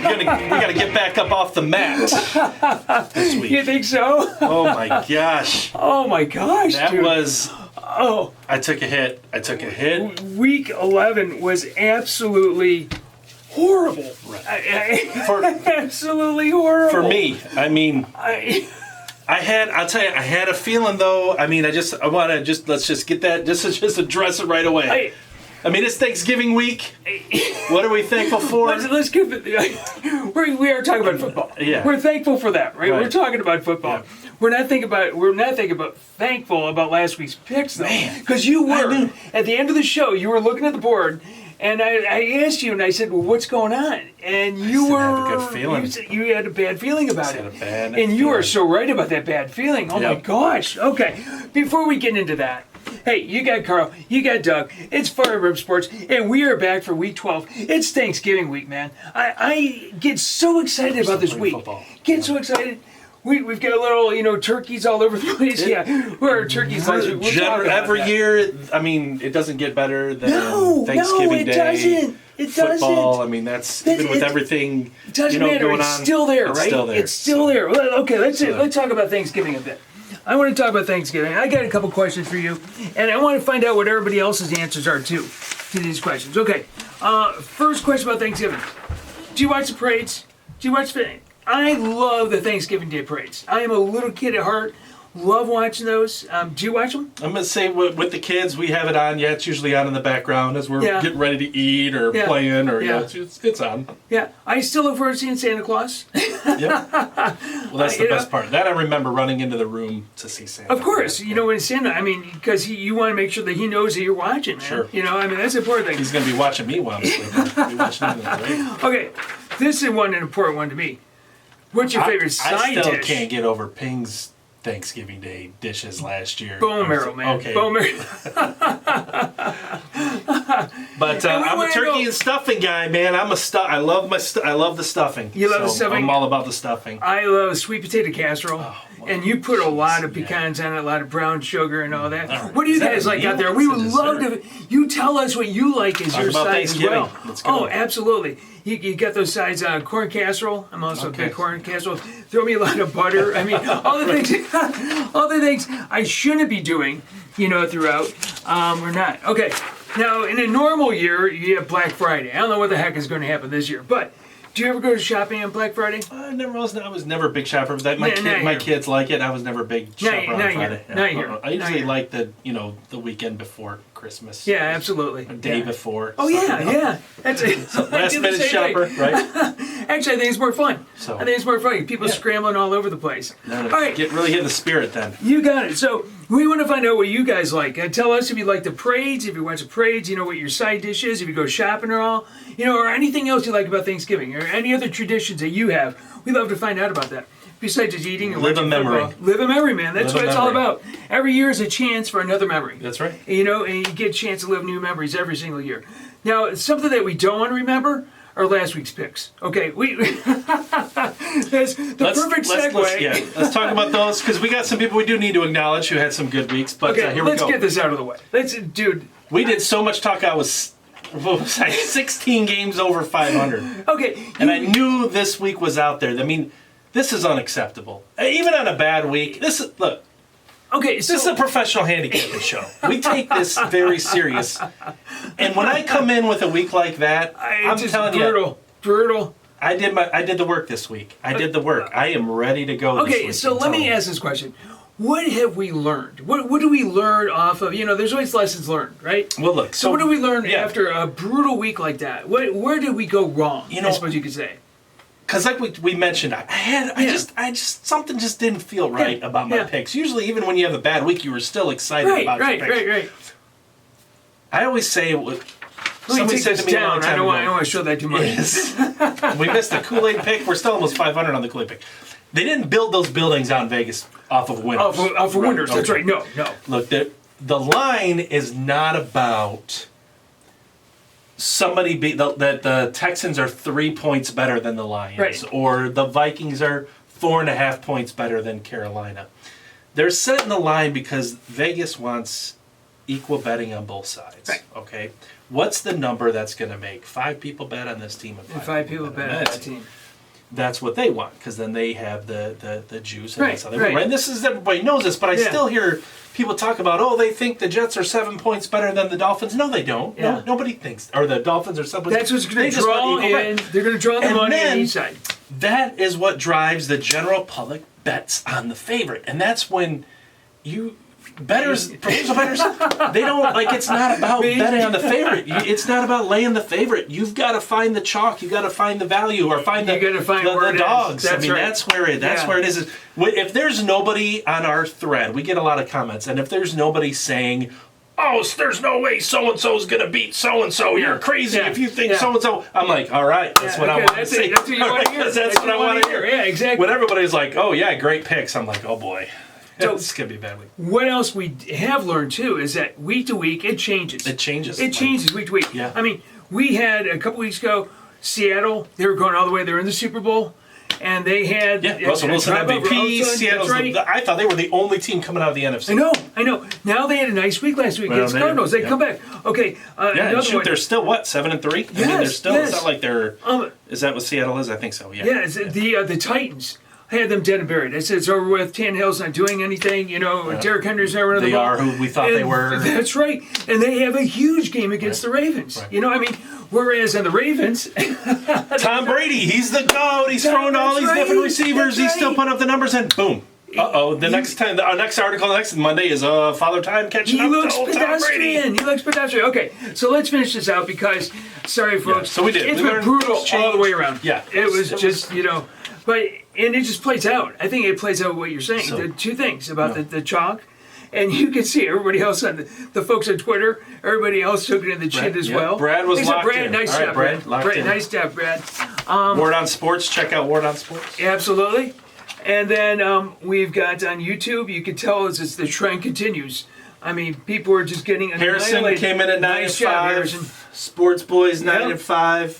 we gotta get back up off the mat this week. You think so? Oh my gosh. Oh my gosh, That dude. was. Oh, I took a hit. week 11 was absolutely horrible. Right. Absolutely horrible. For me, I mean, I'll tell you, I had a feeling though. I mean, let's just get that, just address it right away. I mean, it's Thanksgiving week. What are we thankful for? Let's give it. We are talking about football. Yeah. We're thankful for that, right? Right. We're talking about football. Yeah. We're not thankful about last week's picks though, because you were at the end of the show. You were looking at the board, and I asked you, and I said, "Well, what's going on?" And you I had a good feeling. You had a bad feeling about it. And you are so right about that bad feeling. Oh my gosh. Okay. Before we get into that. Hey, you got Carl, you got Doug. It's Fire Brimm Sports, and we are back for week 12. It's Thanksgiving week, man. I get so excited about this week. Get so excited. We've got little, turkeys all over the place. Yeah, we're turkeys last week. Every year, I mean, it doesn't get better than Thanksgiving Day. Doesn't. It doesn't. Football, I mean, that's even with everything it doesn't matter. going on. It's still there, it's right? Still there. It's still there. Well, okay, let's talk about Thanksgiving a bit. I want to talk about Thanksgiving. I got a couple questions for you, and I want to find out what everybody else's answers are too to these questions. Okay, first question about Thanksgiving. Do you watch the parades? Do you watch the... I love the Thanksgiving Day parades. I am a little kid at heart. Love watching those. Do you watch them? I'm going to say with the kids, we have it on. Yeah, it's usually on in the background as we're getting ready to eat or playing or it's on. Yeah, I still look forward to seeing Santa Claus. Yeah. Well, that's the best part. That I remember running into the room to see Santa. Of course, when Santa, I mean, because you want to make sure that he knows that you're watching, man. Sure. I mean, that's an important thing. He's going to be watching me while I'm sleeping. Be watching him in the parade. Okay, this is an important one to me. What's your favorite side dish? I still can't get over Ping's Thanksgiving Day dishes last year. Bone marrow, man. Okay. Bone marrow. But I'm a turkey and stuffing guy, man. I love the stuffing. You love the stuffing? I'm all about the stuffing. I love sweet potato casserole. Oh, wow. And you put a lot of pecans on it, a lot of brown sugar and all that. Right. What do you guys like out there? We would love to. You tell us what you like as your side as well. Let's go. Oh, absolutely. You got those sides, corn casserole. I'm also a big corn casserole. Throw me a lot of butter. I mean, all the things I shouldn't be doing, throughout. We're not. Okay. Now, in a normal year, you have Black Friday. I don't know what the heck is going to happen this year, but do you ever go shopping on Black Friday? I was never a big shopper for that. My kids like it. I was never a big shopper on Friday. Not here. I usually like the weekend before Christmas. Yeah, absolutely. A day before. Oh yeah. That's a last minute shopper, right? Actually, I think it's more fun. I think it's more fun. People scrambling all over the place. No, all right, really hit the spirit then. You got it. So we want to find out what you guys like. Tell us if you like the parades, if you watch the parades, what your side dish is, if you go shopping or all, or anything else you like about Thanksgiving, or any other traditions that you have. We'd love to find out about that. Besides just eating and watching football. Live a memory, man. That's what it's all about. Every year is a chance for another memory. That's right. And you get a chance to live new memories every single year. Now, something that we don't want to remember are last week's picks. Okay, that's the perfect segue. Let's talk about those because we got some people we do need to acknowledge who had some good weeks. But here we go. Let's get this out of the way. Dude. We did so much talk. I was 16 games over 500. Okay. And I knew this week was out there. I mean, this is unacceptable. Even on a bad week, look. Okay, this is a professional handicapping show. We take this very serious. And when I come in with a week like that, I'm telling you, brutal. I did the work this week. I did the work. I am ready to go. Okay, this week, so let me ask this question. What have we learned? What do we learn off of, there's always lessons learned, right? Well, look. So what do we learn after a brutal week like that? Where did we go wrong, I suppose you could say? Because like we mentioned, I just something just didn't feel right about my picks. Usually, even when you have a bad week, you were still excited about your picks. Right. I always say, somebody said to me a long time ago, I don't want to show that too much. We missed the Kool-Aid pick. We're still almost 500 on the Kool-Aid pick. They didn't build those buildings out in Vegas off of winners. Off of winners, that's right. No. Look, the line is not about that the Texans are 3 points better than the Lions, or the Vikings are 4.5 points better than Carolina. They're setting the line because Vegas wants equal betting on both sides. Right. Okay, What's the number that's going to make 5 people bet on this team and 5 people bet on that team? That's what they want, because then they have the juice. And that's how they right. And this is, everybody knows this, but I still hear people talk about, they think the Jets are 7 points better than the Dolphins. No, they don't. Yeah. No, nobody thinks, or the Dolphins are 7 points. That's what's going to draw in. They're going to draw the money on each side. That is what drives the general public bets on the favorite, and that's when professional bettors, they don't, it's not about betting on the favorite. It's not about laying the favorite. You've got to find the chalk. You've got to find the value, or find the dogs. That's where it is. If there's nobody on our thread, we get a lot of comments, and if there's nobody saying, there's no way so-and-so's going to beat so-and-so. You're crazy if you think so-and-so. I'm like, all right, that's what I want to say. That's what you want to hear. That's what I want to hear. Yeah, exactly. When everybody's like, great picks, I'm like, oh boy. So, it's going to be a bad week. What else we have learned, too, is that week to week, it changes. It changes. It changes week to week. Yeah. I mean, we had a couple weeks ago, Seattle, they were going all the way. They were in the Super Bowl, and they had... Russell Wilson MVP. Seattle's I thought they were the only team coming out of the NFC. I know. Now they had a nice week last week against Cardinals. They come back. Okay, they're still, 7-3? Yes, I mean, they're still... It's not like they're... is that what Seattle is? I think so, yeah. Yeah, the Titans... I had them dead and buried. I said it's over with. Tannehill's not doing anything. Derrick Henry's not running the ball. They are who we thought they were. That's right. And they have a huge game against the Ravens. Right. Whereas on the Ravens... Tom Brady, he's the GOAT. He's throwing all these different receivers. He's still putting up the numbers, and boom. The next article next Monday is Father Time catching up to Tom Brady. He looks pedestrian. Okay, so let's finish this out because, sorry, folks. So we did. It's been brutal all the way around. Yeah. It was just, but... And it just plays out. I think it plays out what you're saying. The two things about the chalk, and you can see everybody else on the folks on Twitter, everybody else took it in the chin as well. Brad was locked in. Nice job, Brad. Nice job, Brad. Word on Sports. Check out Word on Sports. Absolutely. And then we've got on YouTube, you can tell as the trend continues. I mean, people are just getting Harrison annihilated. Came in at 9-5. Sports Boys 9-5.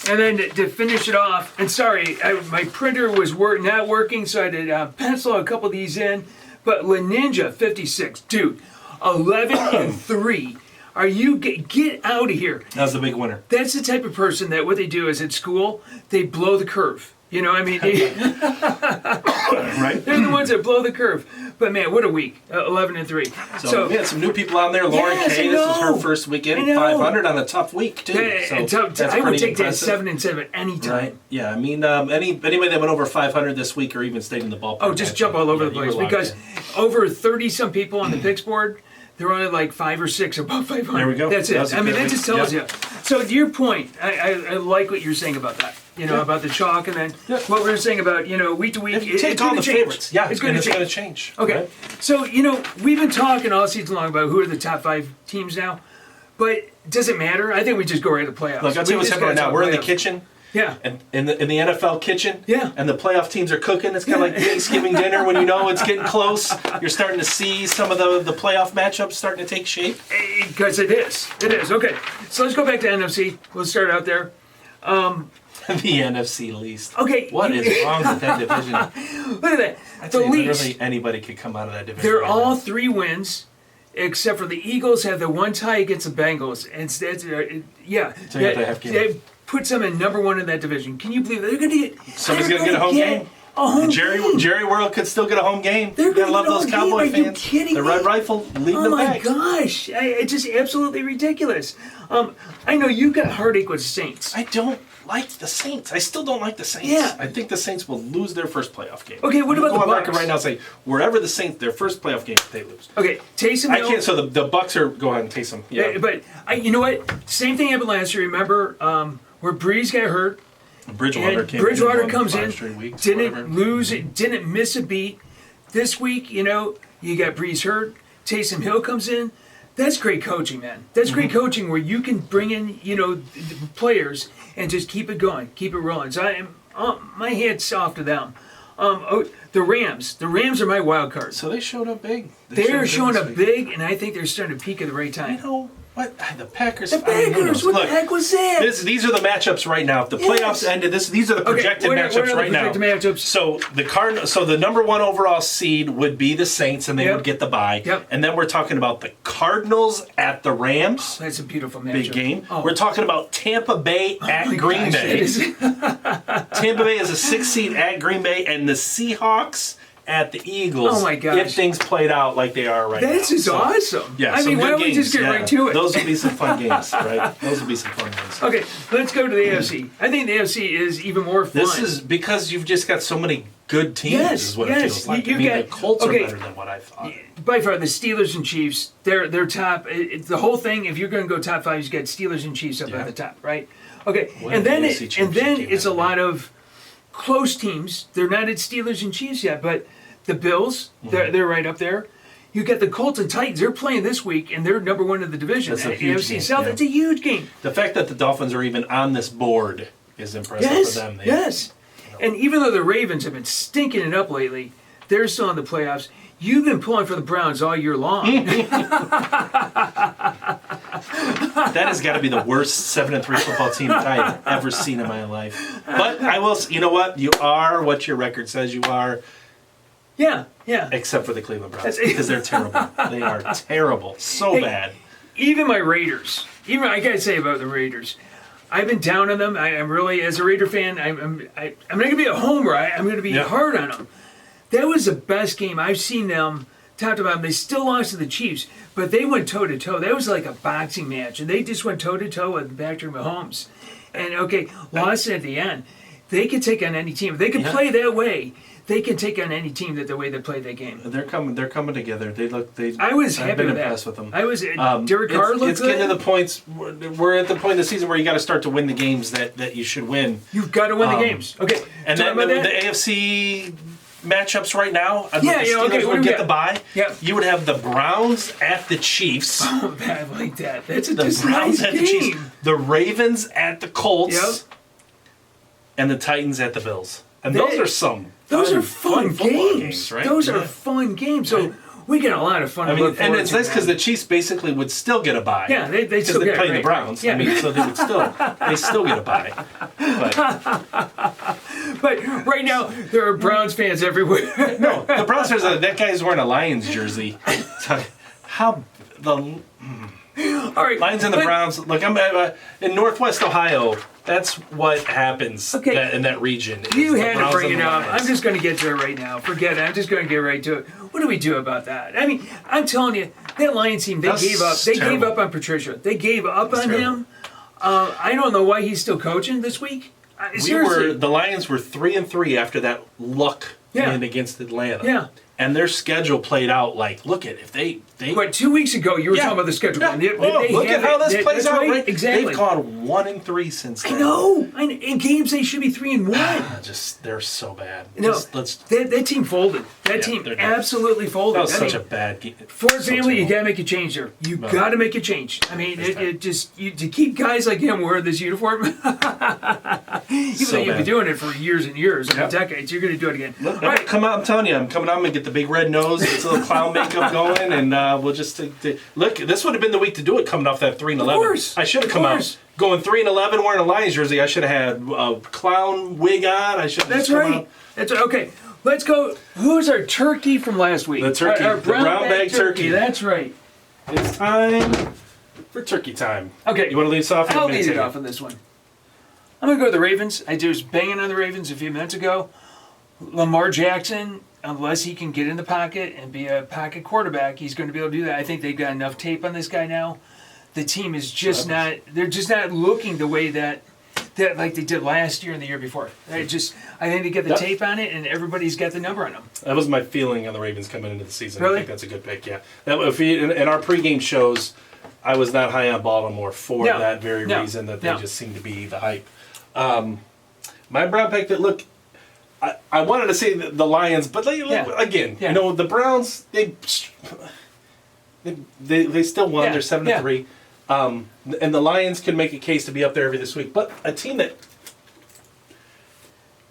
And then to finish it off, and sorry, my printer was not working, so I had to pencil a couple of these in. But La Ninja 56, dude, 11-3. Are you get out of here? That was the big winner. That's the type of person that what they do is at school they blow the curve. Right? They're the ones that blow the curve. But man, what a week! 11-3. So we had some new people on there. Lauren Kay, this was her first weekend, 500 on a tough week too. I would take that 7-7 anytime. Right? Yeah, I mean, anybody that went over 500 this week or even stayed in the ballpark. Oh, just jump all over the place because over 30 some people on the picks board. They're only like 5 or 6 above 500. There we go. That's it. That just tells you. So to your point, I like what you're saying about that. About the chalk, and then what we were saying about week to week. Take all the favorites. Yeah, it's going to change. Okay, right? So we've been talking all season long about who are the top 5 teams now, but does it matter? I think we just go right to the playoffs. Look, I'll tell you what's happening right now. We're in the kitchen. Yeah. And in the NFL kitchen. Yeah. And the playoff teams are cooking. It's kind of like Thanksgiving dinner when it's getting close. You're starting to see some of the playoff matchups starting to take shape. Because it is. It is. Okay. So let's go back to NFC. We'll start out there. The NFC least. Okay. What is wrong with that division? Look at that. The least. Literally anybody could come out of that division. They're all 3 wins. Except for the Eagles have the one tie against the Bengals. And that puts them in number 1 in that division. Can you believe that? They're going to get... Somebody's going to get a home game? Jerry World could still get a home game. They're going to love those Cowboy fans. Are you kidding me? The Red Rifle leading the pack. Oh my gosh. It's just absolutely ridiculous. I know you've got heartache with Saints. I don't like the Saints. I still don't like the Saints. Yeah. I think the Saints will lose their first playoff game. Okay, what about the Bucs? Go on record right now and say, wherever the Saints, their first playoff game, they lose. Okay, Taysom Hill. I can't, so the Bucs are, go ahead and Taysom. Yeah. But, you know what? Same thing happened last year. Remember where Breeze got hurt? Bridgewater comes in, didn't miss a beat. This week, you got Breeze hurt. Taysom Hill comes in. That's great coaching, man. That's great coaching where you can bring in, the players and just keep it going, keep it rolling. So my hat's off to them. The Rams are my wild card. So they showed up big. They're showing up big, and I think they're starting to peak at the right time. What the Packers? The Packers. What the heck was that? These are the matchups right now. If the playoffs ended, these are the projected matchups right now. Matchups? So the number 1 overall seed would be the Saints, and they would get the bye. Yep. And then we're talking about the Cardinals at the Rams. That's a beautiful matchup. Big game. Oh. We're talking about Tampa Bay at Green Bay. Tampa Bay is a 6 seed at Green Bay, and the Seahawks at the Eagles. Oh my gosh. If things played out like they are right now. This is awesome. Yeah, I mean, why don't we just get right to it? Those would be some fun games, right? Those would be some fun games. Okay, let's go to the AFC. I think the AFC is even more fun. This is because you've just got so many good teams, is what it feels like. The Colts are better than what I thought. By far, the Steelers and Chiefs, they're top. The whole thing, if you're going to go top 5, you got Steelers and Chiefs up at the top, right? Okay, and then it's a lot of close teams. They're not at Steelers and Chiefs yet, but the Bills, they're right up there. You get the Colts and Titans. They're playing this week, and they're number 1 in the division. That's a huge game. South. It's a huge game. The fact that the Dolphins are even on this board is impressive for them. Yes. And even though the Ravens have been stinking it up lately, they're still in the playoffs. You've been pulling for the Browns all year long. That has got to be the worst 7-3 football team I've ever seen in my life. But I will. You know what? You are what your record says you are. Yeah. Except for the Cleveland Browns, because they're terrible. They are terrible. So bad. Even my Raiders. I gotta say about the Raiders, I've been down on them. I'm really, as a Raider fan, I'm not gonna be a homer. I'm gonna be hard on them. That was the best game I've seen them. Top to bottom, they still lost to the Chiefs, but they went toe to toe. That was like a boxing match, and they just went toe to toe with Patrick Mahomes. And lost at the end. They can take on any team. If they can play that way, they can take on any team the way they play that game. They're coming together. I was happy I've been with impressed that. with them. I was. Derek Carr looked It's getting to the points. We're at the point in the season where you got to start to win the games that you should win. You've got to win the games. Okay. And then the AFC matchups right now. The Steelers would get the bye. Yeah. You would have the Browns at the Chiefs. Oh, I like that. That's the Browns at the Chiefs. The Ravens at the Colts. Yep. And the Titans at the Bills. And those are fun games, right? Those are fun games. So we get a lot of fun. And it's nice because the Chiefs basically would still get a bye. Yeah, they still they get play the Browns. Yeah. So they still get a bye. But right now there are Browns fans everywhere. No, the Browns fans. That guy's wearing a Lions jersey. All right, Lions and the Browns. Look, I'm in Northwest Ohio. That's what happens in that region. You had to bring it up. I'm just going to get to it right now. Forget it. I'm just going to get right to it. What do we do about that? I mean, I'm telling you, that Lions team, they gave up. They gave up on Patricia. They gave up on him. I don't know why he's still coaching this week. The Lions were 3-3 after that luck win against Atlanta. Yeah. And their schedule played out like, look at if they. What, 2 weeks ago you were talking about the schedule? Yeah. Look at how this plays out. Right? Exactly. They've gone 1-3 since then. I know. In games they should be 3-1. They're so bad. That team folded. That team absolutely folded. That was such a bad game. For example, you gotta make a change there. You gotta make a change. I mean, to keep guys like him wearing this uniform, even though you've been doing it for years and years, decades, you're gonna do it again. Come out! I'm telling you, I'm coming out. I'm gonna get the big red nose, get a little clown makeup going, and we'll just look. This would have been the week to do it, coming off that 3-11. I should have come out going 3-11 wearing a Lions jersey. I should have had a clown wig on. I should. That's right. That's okay. Let's go. Who's our turkey from last week? The turkey, the brown bag turkey. That's right. It's time for turkey time. Okay. You want to lead us off? I'll lead it off on this one. I'm going to go with the Ravens. I was banging on the Ravens a few minutes ago. Lamar Jackson, unless he can get in the pocket and be a pocket quarterback, he's going to be able to do that. I think they've got enough tape on this guy now. The team is just not, they're just not looking the way that like they did last year and the year before. I think they get the tape on it, and everybody's got the number on them. That was my feeling on the Ravens coming into the season. Really? I think that's a good pick, yeah. In our pregame shows, I was not high on Baltimore for that very reason, that they just seem to be the hype. My brown pick that, look, I wanted to say the Lions, but again, you know, the Browns, they still won. They're 7-3. And the Lions can make a case to be up there this week. But a team that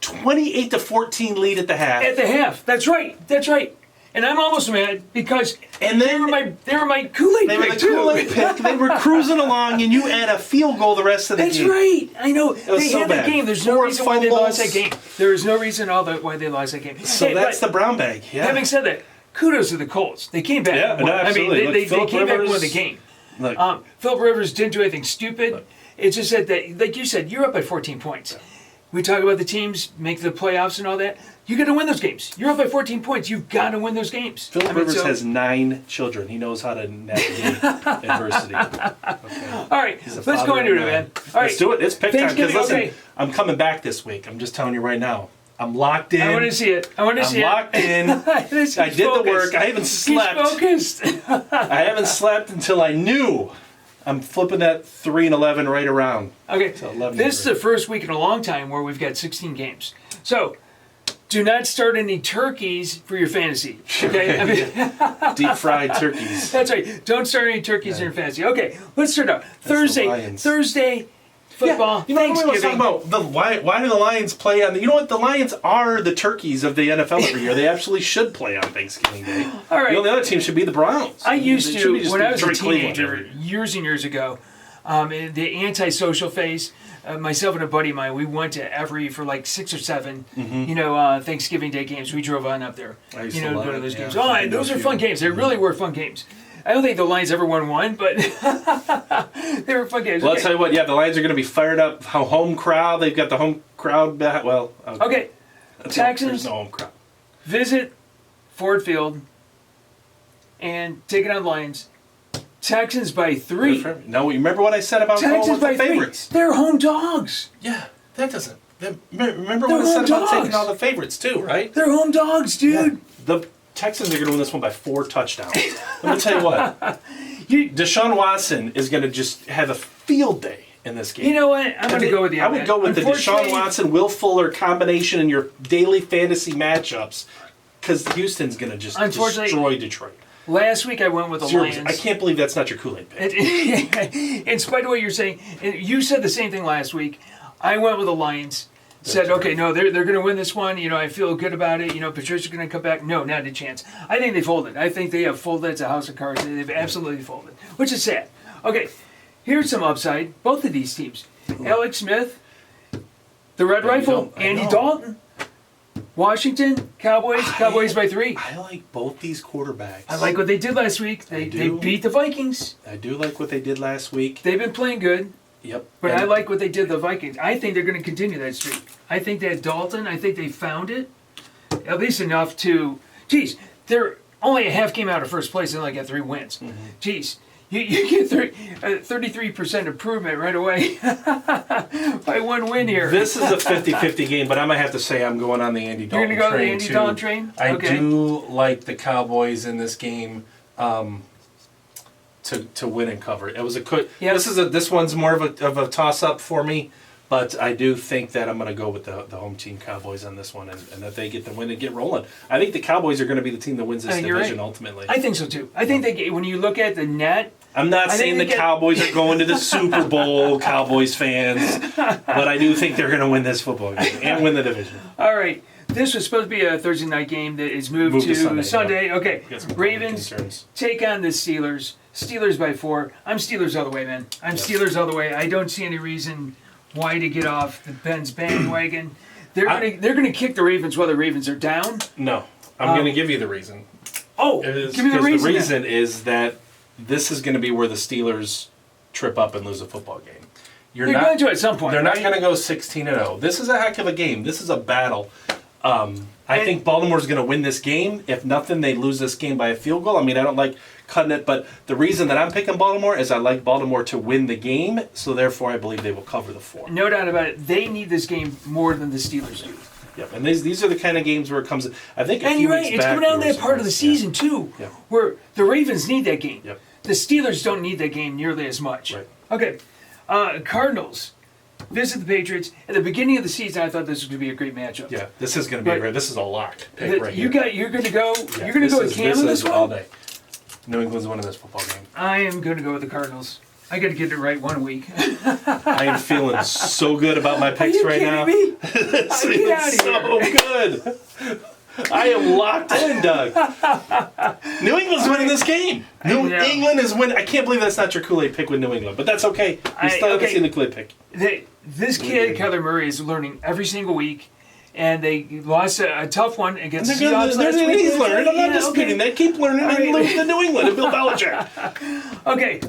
28-14 lead at the half. At the half. That's right. And I'm almost mad because and then they were my Kool-Aid pick. They were the Kool-Aid pick. They were cruising along, and you add a field goal the rest of the game. That's right. I know. They so had bad. that game. There's no reason why they lost that game. There is no reason why they lost that game. So that's the brown bag. Yeah. Having said that, kudos to the Colts. They came back. Yeah, no, absolutely. I mean, they came back and won the game. Philip Rivers didn't do anything stupid. It's just that, like you said, you're up by 14 points. We talk about the teams make the playoffs and all that. You got to win those games. You're up by 14 points. You've got to win those games. Philip Rivers has 9 children. He knows how to navigate adversity. Okay. All right, let's go into it, man. All right. Let's do it. It's pick time. Because listen, I'm coming back this week. I'm just telling you right now. I'm locked in. I want to see it. I'm locked in. I did the work. I haven't slept. He's focused. I haven't slept until I knew. I'm flipping that 3-11 right around. Okay, this is the first week in a long time where we've got 16 games. So, do not start any turkeys for your fantasy. Okay, I mean, deep fried turkeys. That's right. Don't start any turkeys in your fantasy. Okay, let's start out. Thursday. Football. Yeah. You know what I was talking about? Why do the Lions play on? You know what? The Lions are the turkeys of the NFL every year. They actually should play on Thanksgiving Day. All right. The only other team should be the Browns. I used to when I was a teenager, years and years ago. The antisocial phase. Myself and a buddy of mine, we went to for like 6 or 7, Thanksgiving Day games. We drove on up there, I used to love go to those games. Yeah. Those are fun games. They really were fun games. I don't think the Lions ever won one, but they were fun games. Well, I'll tell you what. Yeah, the Lions are going to be fired up. Home crowd. They've got the home crowd back. Well, okay. Texans. There's no home crowd. Visit Ford Field and take it on Lions. Texans by 3. No, you remember what I said about Texans by the favorites? 3. They're home dogs. Yeah, that doesn't. Remember what I said about taking all the favorites too, right? They're home dogs, dude. Yeah. The Texans are going to win this one by 4 touchdowns. Let me tell you what. Deshaun Watson is going to just have a field day in this game. You know what? I'm going to go with you. I would go with the Deshaun Watson, Will Fuller combination in your daily fantasy matchups because Houston's going to just destroy Detroit. Last week I went with the Lions. I can't believe that's not your Kool-Aid pick. In spite of what you're saying, you said the same thing last week. I went with the Lions. Said, okay, no, they're going to win this one. I feel good about it. Patricia's going to come back. No, not a chance. I think they folded. I think they have folded. It's a house of cards. They've absolutely folded, which is sad. Okay, here's some upside. Both of these teams. Alex Smith, the Red Rifle, Andy Dalton, Washington, Cowboys by 3. I like both these quarterbacks. I like what they did last week. They beat the Vikings. I do like what they did last week. They've been playing good. Yep. But I like what they did the Vikings. I think they're going to continue that streak. I think that Dalton, I think they found it. At least enough to, they're only a half game out of first place and only got 3 wins. Mm-hmm. You get 33% improvement right away by 1 win here. This is a 50-50 game, but I'm going to have to say I'm going on the Andy Dalton train. You're going to go on the Andy Dalton train? I do like the Cowboys in this game. To win and cover. It was this one's more of a toss up for me, but I do think that I'm going to go with the home team Cowboys on this one and that they get the win and get rolling. I think the Cowboys are going to be the team that wins this division ultimately. I think so too. I think when you look at the net, I'm not saying the Cowboys are going to the Super Bowl, Cowboys fans, but I do think they're going to win this football game and win the division. All right. This was supposed to be a Thursday night game that is moved to Sunday. Yeah. Okay. Ravens take on the Steelers. Steelers by 4. I'm Steelers all the way, man. Steelers all the way. I don't see any reason why to get off the Ben's bandwagon. They're gonna kick the Ravens while the Ravens are down. No, I'm going to give you the reason. Give me the reason. The reason is that this is going to be where the Steelers trip up and lose a football game. They're going to at some point. They're not going to go 16-0. This is a heck of a game. This is a battle. I think Baltimore's going to win this game. If nothing, they lose this game by a field goal. I mean, I don't like cutting it, but the reason that I'm picking Baltimore is I like Baltimore to win the game, so therefore I believe they will cover the 4. No doubt about it. They need this game more than the Steelers do. Yep, and these are the kind of games where it comes. I think. And you're right. It's coming down to that part of the season too, where the Ravens need that game. Yep. The Steelers don't need that game nearly as much. Right. Okay. Cardinals visit the Patriots. At the beginning of the season, I thought this was going to be a great matchup. Yeah, this is going to be great. This is a lock pick right here. You're going to go. Yeah, you're going to go with Cam in this one all day. New England's winning this football game. I am going to go with the Cardinals. I got to get it right 1 week. I am feeling so good about my picks right now. Are you kidding me? It's so good. I am locked in, Doug. New England's winning this game. New England is winning. I can't believe that's not your Kool-Aid pick with New England, but that's okay. We still haven't seen the Kool-Aid pick. This kid, Kyler Murray, is learning every single week, and they lost a tough one against the Seahawks last week. He's learning. I'm not disputing that. Keep learning and lose to New England and Bill Belichick. Okay.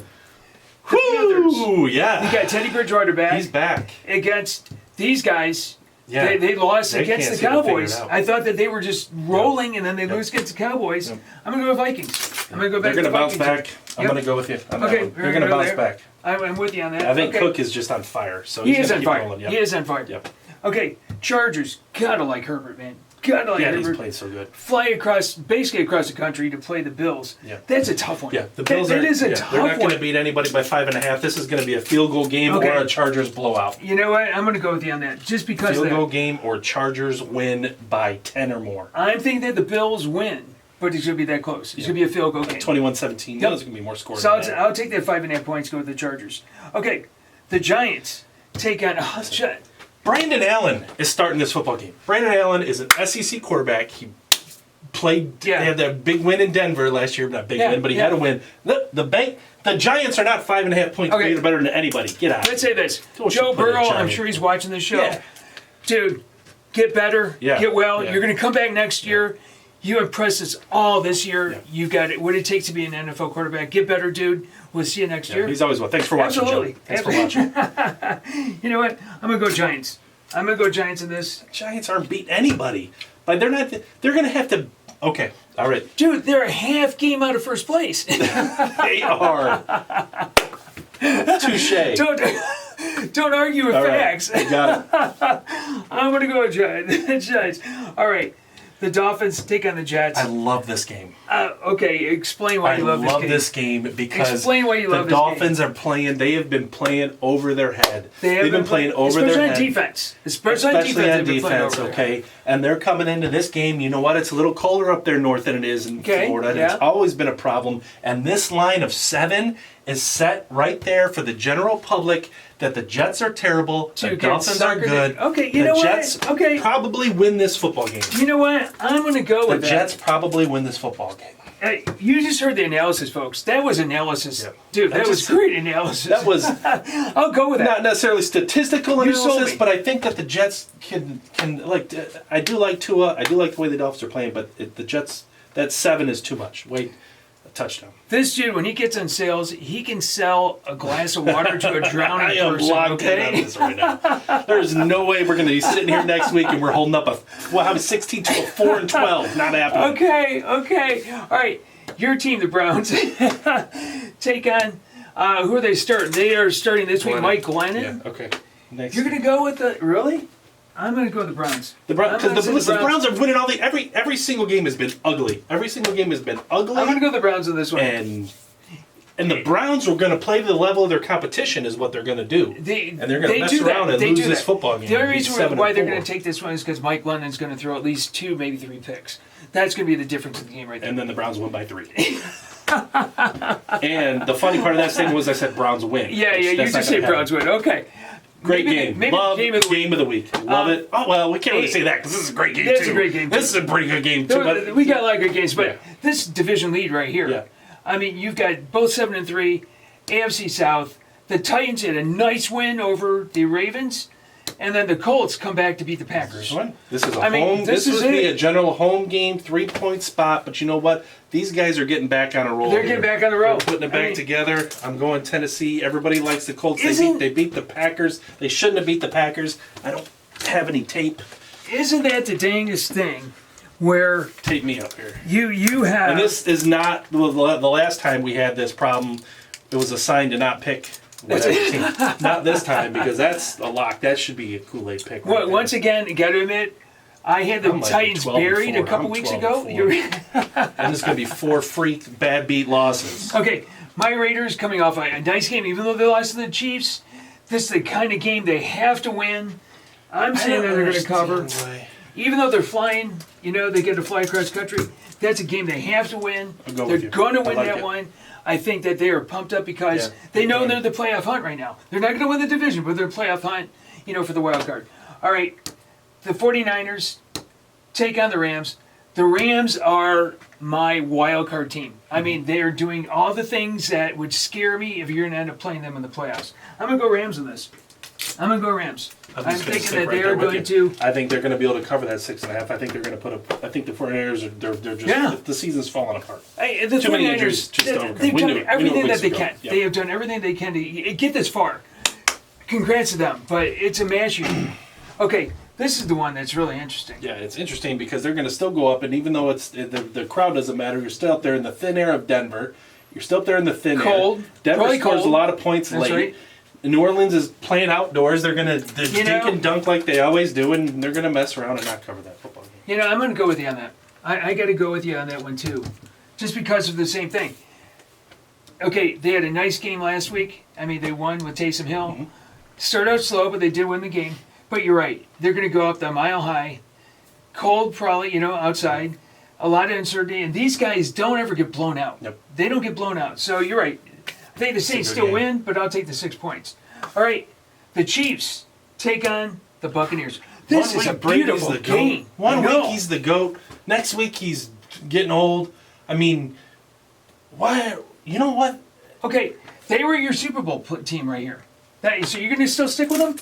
Whoo! Yeah. You got Teddy Bridgewater back. He's back. Against these guys. Yeah. They lost against the Cowboys. I thought that they were just rolling, and then they lose against the Cowboys. I'm going to go with Vikings. I'm going to go back to the Vikings. They're going to bounce back. I'm going to go with you on that one. They're going to bounce back. I'm with you on that. I think Cook is just on fire. So he is on fire. He is on fire. Yep. Okay, Chargers. Gotta like Herbert, man. Gotta like Herbert. Yeah, he's played so good. Fly basically across the country to play the Bills. Yeah. That's a tough one. Yeah, the Bills That is a tough one. They're not going to beat anybody by 5.5. This is going to be a field goal game or a Chargers blowout. You know what? I'm going to go with you on that. Just because field goal game or Chargers win by 10 or more. I'm thinking that the Bills win, but it's going to be that close. It's going to be a field goal game. 21-17. No, it's going to be more scored. So I'll take that 5.5 points. Go with the Chargers. Okay, the Giants take on. Brandon Allen is starting this football game. Brandon Allen is an SEC quarterback. He played. They had that big win in Denver last year. Not big win, but he had a win. The Giants are not 5.5 points better than anybody. Get out. Let's say this. Joe Burrow, I'm sure he's watching this show. Yeah. Dude, get better. Yeah. Get well. Yeah. You're going to come back next year. You impressed us all this year. Yeah. You've got what it takes to be an NFL quarterback. Get better, dude. We'll see you next year. He's always well. Thanks for watching, Absolutely. Joe. Thanks for watching. You know what? I'm going to go Giants. I'm going to go Giants in this. The Giants aren't beating anybody. But they're not. They're going to have to. Okay. All right. Dude, they're a half game out of first place. They are. Touche. Don't argue with facts. Right. Got it. I'm going to go Giants. All right. The Dolphins take on the Jets. I love this game. Okay, explain why you love this game. I love this game because explain why you love the Dolphins are playing. They have been playing over their head. They've been playing over their head. Especially on defense. Okay, and they're coming into this game. You know what? It's a little colder up there north than it is in Florida. Yeah. It's always been a problem. And this line of 7 is set right there for the general public that the Jets are terrible, the Dolphins are good. Okay, you know what? The Jets probably win this football game. You know what? I'm going to go with that. The Jets probably win this football game. Hey, you just heard the analysis, folks. That was analysis. Yeah. Dude, that was great analysis. That was... I'll go with that. Not necessarily statistical analysis, but I think that the Jets can I do like Tua. I do like the way the Dolphins are playing, but the Jets, that 7 is too much. Wait. Touchdown. This dude, when he gets on sales, he can sell a glass of water to a drowning person. I am locked in on this right now. There's no way we're going to be sitting here next week and we're holding up a 16 to a 4-12. Not happening. Okay. All right. Your team, the Browns, take on who are they starting? They are starting this week. Mike Glennon. Yeah. Okay. Next. You're going to go with the really? I'm going to go with the Browns. The Browns are winning every single game has been ugly. Every single game has been ugly. I'm going to go with the Browns in this one. And the Browns are going to play to the level of their competition is what they're going to do. And they're going to mess around and lose this football game. The only reason why they're going to take this one is because Mike Glennon's going to throw at least 2, maybe 3 picks. That's going to be the difference in the game right there. And then the Browns win by 3. And the funny part of that statement was I said Browns win. Yeah, you just say Browns win. Okay. Great game. Love game of the week. Love it. Oh, well, we can't really say that because this is a great game, too. This is a great game, too. This is a pretty good game, too. But we got a lot of good games, but this division lead right here. Yeah. I mean, you've got both 7-3, AFC South. The Titans had a nice win over the Ravens, and then the Colts come back to beat the Packers. This is This would be a general home game, 3-point spot, but you know what? These guys are getting back on a roll. They're getting back on the roll. They're putting it back together. I'm going Tennessee. Everybody likes the Colts. They beat the Packers. They shouldn't have beat the Packers. I don't have any tape. Isn't that the dangest thing? Where tape me up here. You have, and this is not the last time we had this problem. It was a sign to not pick whatever team. Not this time because that's a lock. That should be a Kool-Aid pick. Well, once again, you got to admit, I had the Titans buried a couple weeks ago. And it's going to be 4 freak bad beat losses. Okay, my Raiders coming off a nice game, even though they lost to the Chiefs. This is the kind of game they have to win. I'm saying that they're going to cover. Even though they're flying, they get to fly across country. That's a game they have to win. They're going to win that one. I think that they are pumped up because they know they're the playoff hunt right now. They're not going to win the division, but they're playoff hunt, for the wild card. All right, the 49ers take on the Rams. The Rams are my wild card team. I mean, they are doing all the things that would scare me if you're going to end up playing them in the playoffs. I'm going to go Rams in this. I'm going to go Rams. I'm thinking that they are going to. I think they're going to be able to cover that 6.5. I think they're going to put up. I think the 49ers they're just the season's falling apart. Too many injuries just to overcome. They've done everything that they can. Yep. They have done everything they can to get this far. Congrats to them, but it's a mashup. Okay, this is the one that's really interesting. Yeah, it's interesting because they're going to still go up, and even though it's the crowd doesn't matter, you're still up there in the thin air of Denver. You're still up there in the thin air. Denver scores a lot of points late. Right. New Orleans is playing outdoors. They're going to dink and dunk like they always do, and they're going to mess around and not cover that football game. I'm going to go with you on that. I got to go with you on that one, too, just because of the same thing. Okay, they had a nice game last week. I mean, they won with Taysom Hill. Mm-hmm. Started out slow, but they did win the game. But you're right. They're going to go up the mile high. Cold, probably, outside. A lot of uncertainty. And these guys don't ever get blown out. Yep. They don't get blown out. So you're right. I think the Saints still win, but I'll take the 6 points. All right. The Chiefs take on the Buccaneers. This is a beautiful game. One week he's the GOAT. Next week he's getting old. I mean, why? You know what? Okay. They were your Super Bowl team right here. So you're going to still stick with them?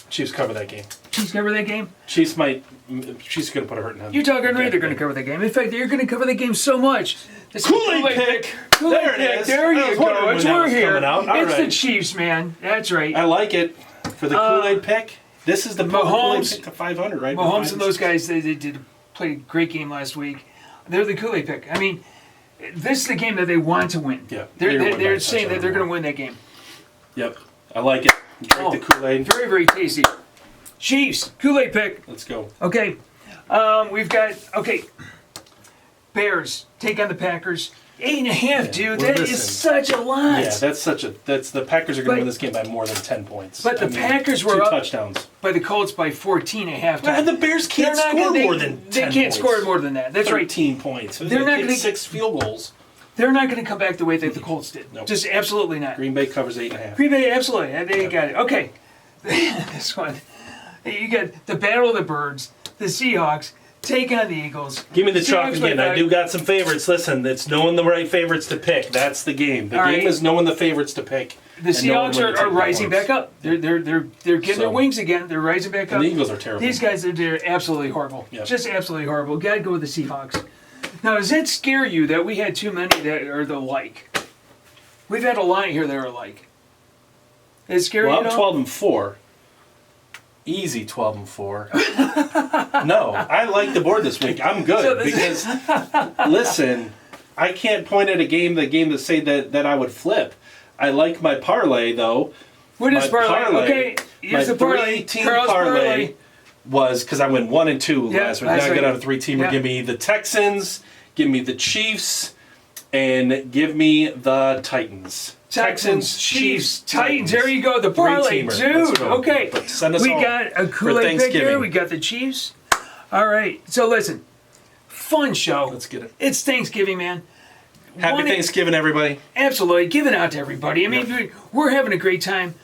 Chiefs cover that game. Chiefs cover that game? Chiefs going to put a hurt in them. You're talking right, they're going to cover the game. In fact, they're going to cover the game so much. Kool-Aid pick. There it is. There you go. We're here. It's the Chiefs, man. That's right. I like it. For the Kool-Aid pick, this is the Kool-Aid pick to 500, right? Mahomes and those guys, they played a great game last week. They're the Kool-Aid pick. I mean, this is the game that they want to win. Yeah. They're saying that they're going to win that game. Yep. I like it. Drink the Kool-Aid. Very, very tasty. Chiefs, Kool-Aid pick. Let's go. Okay. We've got, Bears take on the Packers. 8.5, dude. That is such a lot. Yeah, the Packers are going to win this game by more than 10 points. But the Packers were 2 up touchdowns. By the Colts by 14.5. And the Bears can't score more than 10 points. They can't score more than that. That's 13 points. They're not going to 6 field goals. They're not going to come back the way that the Colts did. Nope. Just absolutely not. Green Bay covers 8.5. Green Bay, absolutely. They got it. Okay. This one. You got the Battle of the Birds, the Seahawks, take on the Eagles. Give me the chalk again. I do got some favorites. Listen, it's knowing the right favorites to pick. That's the game. The game is knowing the favorites to pick. The Seahawks are rising back up. They're getting their wings again. They're rising back up. And the Eagles are terrible. These guys are absolutely horrible. Yep. Just absolutely horrible. Got to go with the Seahawks. Now, does it scare you that we had too many that are the like? We've had a lot here that are alike. Is it scary? Well, I'm 12-4. Easy 12-4. No, I like the board this week. I'm good because listen, I can't point at the game that say that I would flip. I like my parlay though. What is parlay? Okay, here's the parlay. 3-team parlay was because I went 1 and 2 last week. Now I got on a 3-teamer. Give me the Texans, give me the Chiefs, and give me the Titans. Texans, Chiefs, Titans. There you go. The parlay, dude. Okay. Send us we got a Kool-Aid pick here. We got the Chiefs. All right. So listen, fun show. Let's get it. It's Thanksgiving, man. Happy Thanksgiving, everybody. Absolutely. Give it out to everybody. I mean, we're having a great time,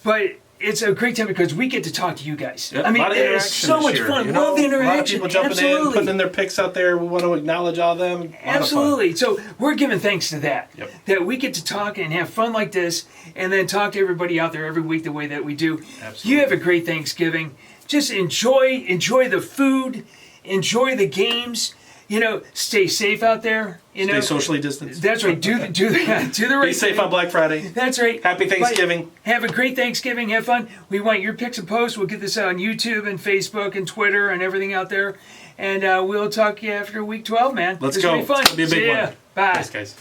but it's a great time because we get to talk to you guys. Yep. I mean, it's so much fun. Love the interaction. A lot of people jumping in, putting in their picks out there. We want to acknowledge all of them. Absolutely. So we're giving thanks to that. Yep. That we get to talk and have fun like this and then talk to everybody out there every week the way that we do. Absolutely. You have a great Thanksgiving. Just enjoy the food. Enjoy the games. Stay safe out there. Stay socially distanced. That's right. Do the right thing. Be safe on Black Friday. That's right. Happy Thanksgiving. Have a great Thanksgiving. Have fun. We want your picks and posts. We'll get this out on YouTube and Facebook and Twitter and everything out there. And we'll talk to you after week 12, man. Let's go. It's going to be fun. It'll be a big one. Bye. Thanks, guys.